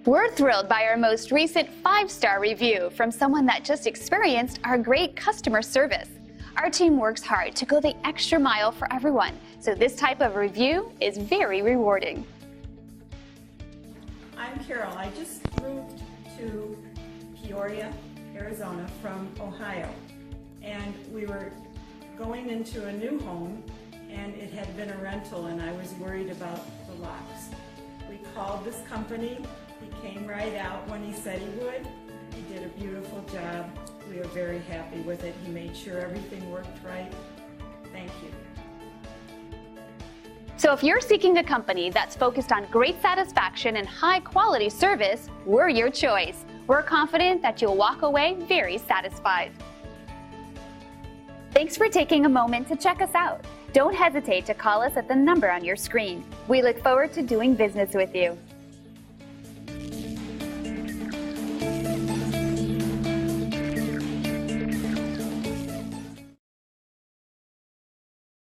We're thrilled by our most recent 5-star review from someone that just experienced our great customer service. Our team works hard to go the extra mile for everyone, so this type of review is very rewarding. I'm Carol. I just moved to Peoria, Arizona from Ohio, and we were going into a new home, and it had been a rental, and I was worried about the locks. We called this company. He came right out when he said he would. He did a beautiful job. We are very happy with it. He made sure everything worked right. Thank you. So if you're seeking a company that's focused on great satisfaction and high quality service, we're your choice. We're confident that you'll walk away very satisfied. Thanks for taking a moment to check us out. Don't hesitate to call us at the number on your screen. We look forward to doing business with you.